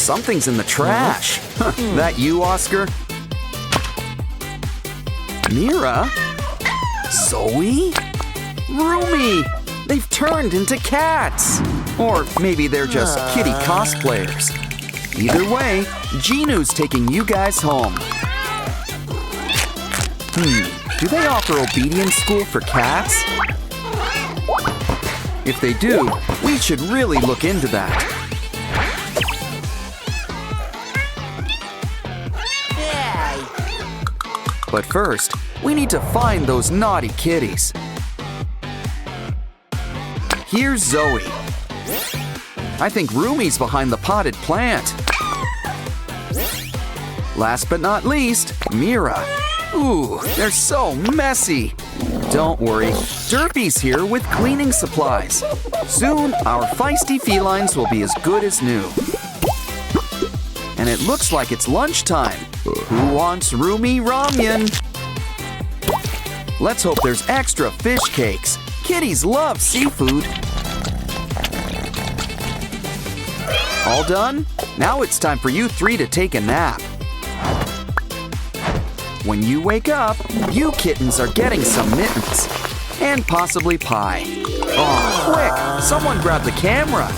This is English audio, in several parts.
something's in the trash. Huh, that you, Oscar? Mira? Zoe? Rumi! They've turned into cats! Or maybe they're just kitty cosplayers. Either way, Ginu's taking you guys home. Do they offer obedience school for cats? If they do, we should really look into that. But first, we need to find those naughty kitties. Here's Zoe. I think Rumi's behind the potted plant. Last but not least, Mira. Ooh, they're so messy. Don't worry, Derpy's here with cleaning supplies. Soon, our feisty felines will be as good as new. And it looks like it's lunchtime. Who wants Rumi Ramen? Let's hope there's extra fish cakes. Kitties love seafood. All done? Now it's time for you three to take a nap. When you wake up, you kittens are getting some mittens. And possibly pie. Oh, quick! Someone grab the camera!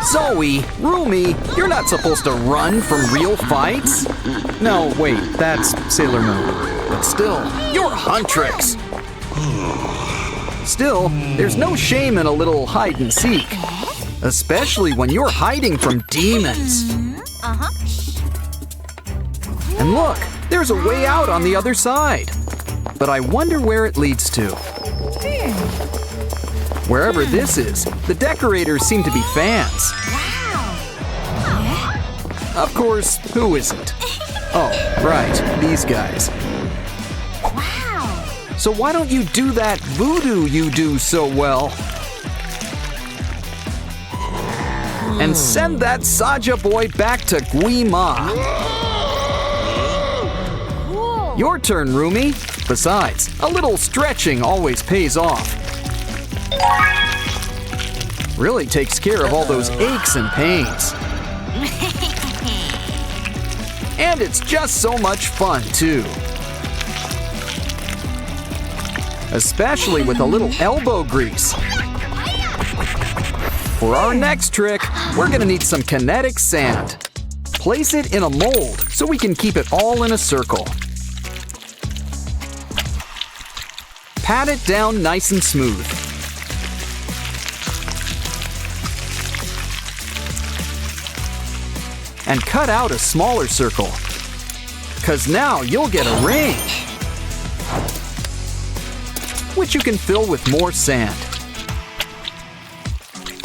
Zoe, Rumi, you're not supposed to run from real fights. No, wait, that's Sailor Moon. But still, you're Huntrix. Still, there's no shame in a little hide and seek. Especially when you're hiding from demons. And look, there's a way out on the other side. But I wonder where it leads to. Wherever this is, the decorators seem to be fans. Of course, who isn't? Oh, right, these guys. So why don't you do that voodoo you do so well? And send that Saja boy back to Guima. Your turn, Rumi. Besides, a little stretching always pays off. Really takes care of all those aches and pains. And it's just so much fun, too. Especially with a little elbow grease. For our next trick, we're gonna need some kinetic sand. Place it in a mold so we can keep it all in a circle. Pat it down nice and smooth. And cut out a smaller circle. 'Cause now you'll get a ring. Which you can fill with more sand.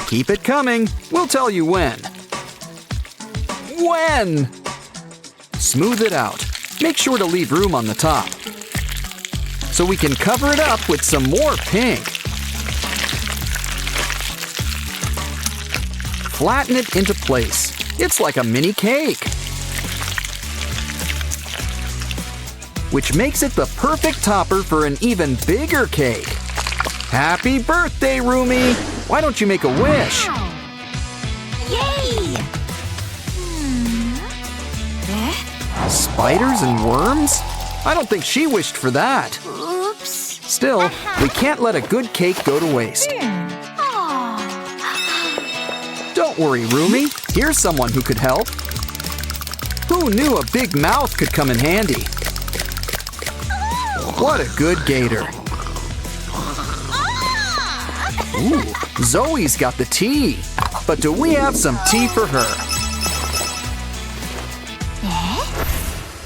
Keep it coming. We'll tell you when. When? Smooth it out. Make sure to leave room on the top. So we can cover it up with some more pink. Flatten it into place. It's like a mini cake. Which makes it the perfect topper for an even bigger cake. Happy birthday, Rumi! Why don't you make a wish? Yay! Spiders and worms? I don't think she wished for that. Oops. Still, we can't let a good cake go to waste. Don't worry, Rumi. Here's someone who could help. Who knew a big mouth could come in handy? What a good gator. Ooh, Zoe's got the tea. But do we have some tea for her?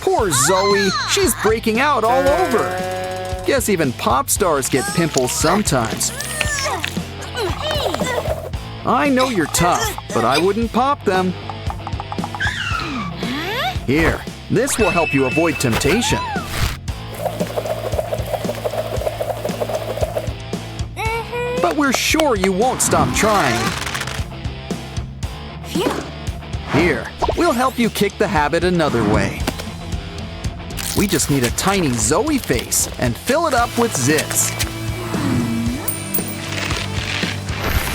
Poor Zoe, she's breaking out all over. Guess even pop stars get pimples sometimes. I know you're tough, but I wouldn't pop them. Here, this will help you avoid temptation. But we're sure you won't stop trying. Here, we'll help you kick the habit another way. We just need a tiny Zoe face and fill it up with zits.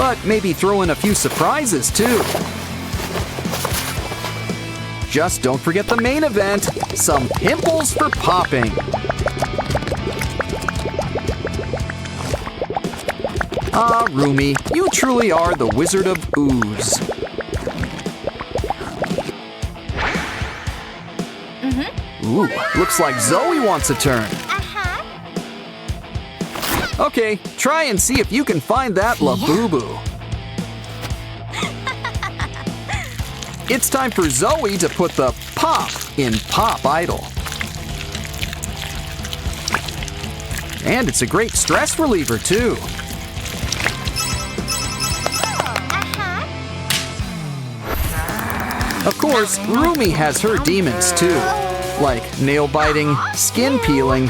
But maybe throw in a few surprises too. Just don't forget the main event, some pimples for popping. Ah, Rumi, you truly are the Wizard of Ooze. Ooh, looks like Zoe wants a turn. Okay, try and see if you can find that Labubu. It's time for Zoe to put the pop in Pop Idol. And it's a great stress reliever, too. Of course, Rumi has her demons, too. Like nail biting, skin peeling.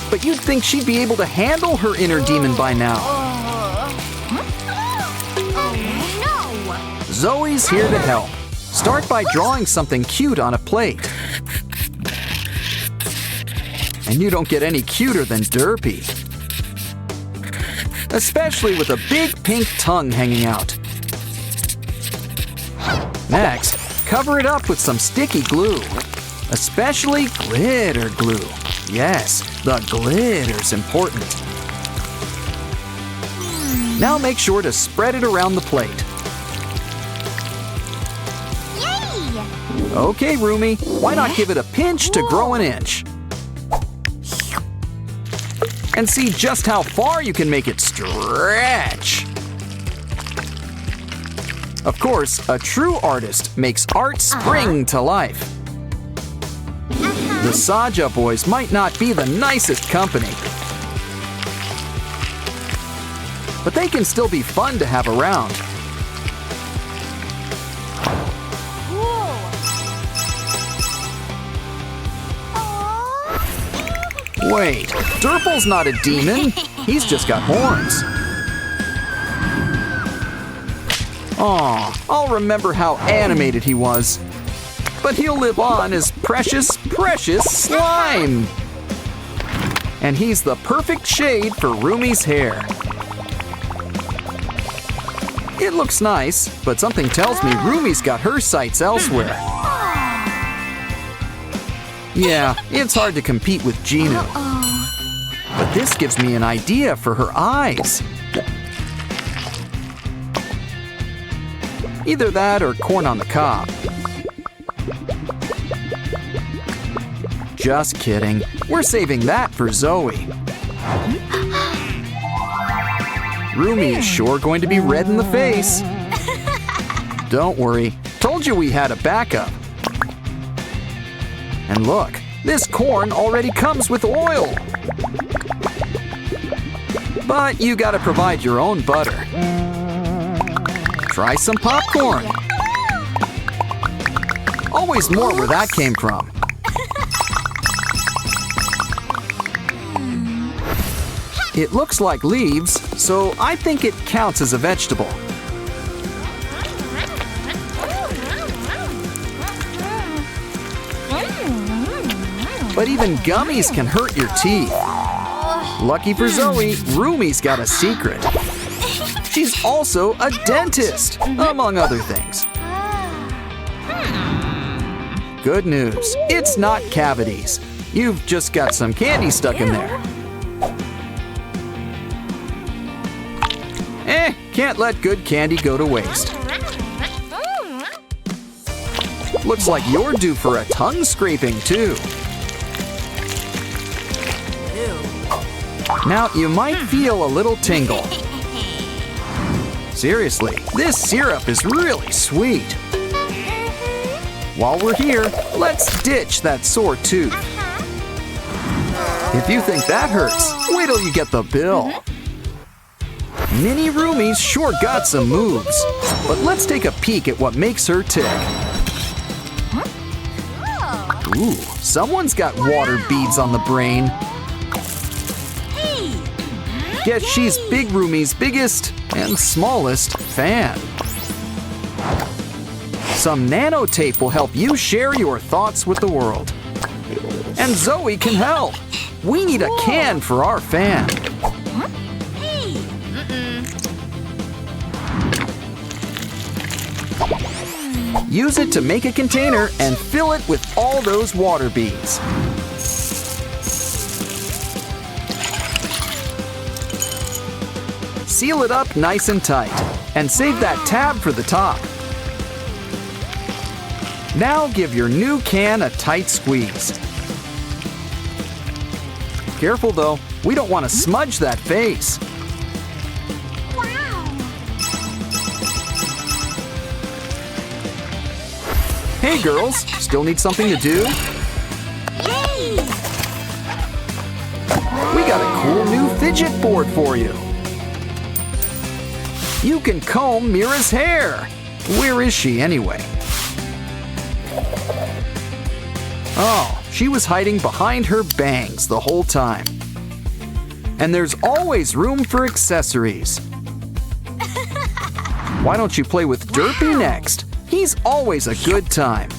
But you'd think she'd be able to handle her inner demon by now. Zoe's here to help. Start by drawing something cute on a plate. And you don't get any cuter than Derpy. Especially with a big pink tongue hanging out. Next, cover it up with some sticky glue. Especially glitter glue. Yes, the glitter's important. Now make sure to spread it around the plate. Okay, Rumi, why not give it a pinch to grow an inch? And see just how far you can make it stretch. Of course, a true artist makes art spring to life. The Saja boys might not be the nicest company, but they can still be fun to have around. Wait, Derple's not a demon. He's just got horns. Aw, I'll remember how animated he was. But he'll live on as precious, precious slime. And he's the perfect shade for Rumi's hair. It looks nice, but something tells me Rumi's got her sights elsewhere. Yeah, it's hard to compete with Ginu. But this gives me an idea for her eyes. Either that or corn on the cob. Just kidding. We're saving that for Zoe. Rumi is sure going to be red in the face. Don't worry. Told you we had a backup. And look, this corn already comes with oil. But you gotta provide your own butter. Try some popcorn. Always more where that came from. It looks like leaves, so I think it counts as a vegetable. But even gummies can hurt your teeth. Lucky for Zoe, Rumi's got a secret. She's also a dentist, among other things. Good news, it's not cavities. You've just got some candy stuck in there. Can't let good candy go to waste. Looks like you're due for a tongue scraping, too. Now, you might feel a little tingle. Seriously, this syrup is really sweet. While we're here, let's ditch that sore tooth. If you think that hurts, wait till you get the bill. Mini Rumi's sure got some moves, but let's take a peek at what makes her tick. Ooh, someone's got water beads on the brain. Guess she's Big Rumi's biggest and smallest fan. Some nanotape will help you share your thoughts with the world. And Zoe can help. We need a can for our fan. Use it to make a container and fill it with all those water beads. Seal it up nice and tight and save that tab for the top. Now give your new can a tight squeeze. Careful though, we don't want to smudge that face. Hey girls, still need something to do? Yay! We got a cool new fidget board for you. You can comb Mira's hair. Where is she anyway? Oh, she was hiding behind her bangs the whole time. And there's always room for accessories. Why don't you play with Derpy next? He's always a good time.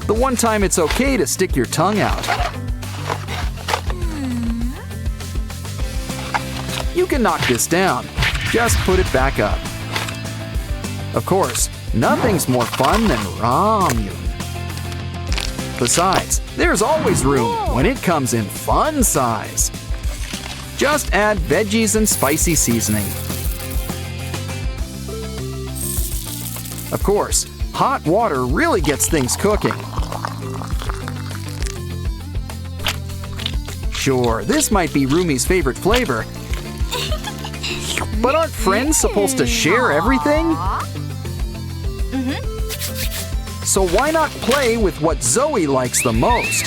The one time it's okay to stick your tongue out. You can knock this down. Just put it back up. Of course, nothing's more fun than ramen. Besides, there's always room when it comes in fun size. Just add veggies and spicy seasoning. Of course, hot water really gets things cooking. Sure, this might be Rumi's favorite flavor. But aren't friends supposed to share everything? So why not play with what Zoe likes the most?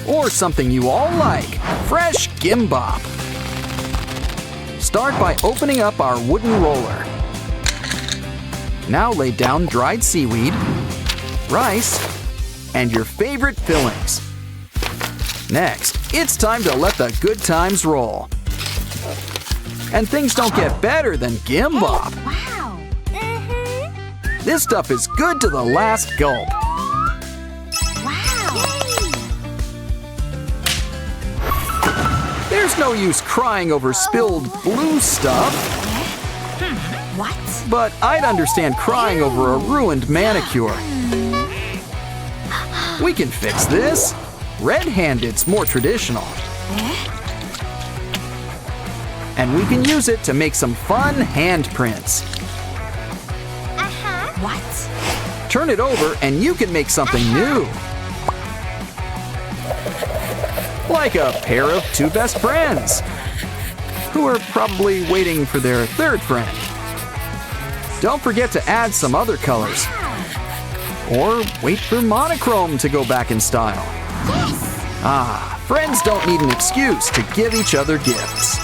Or something you all like, fresh gimbap. Start by opening up our wooden roller. Now lay down dried seaweed, rice, and your favorite fillings. Next, it's time to let the good times roll. And things don't get better than gimbap. Wow! This stuff is good to the last gulp. Wow! There's no use crying over spilled blue stuff. What? But I'd understand crying over a ruined manicure. We can fix this. Red-handed's more traditional. And we can use it to make some fun handprints. What? Turn it over and you can make something new. Like a pair of two best friends who are probably waiting for their third friend. Don't forget to add some other colors. Or wait for monochrome to go back in style. Yes! Ah, friends don't need an excuse to give each other gifts.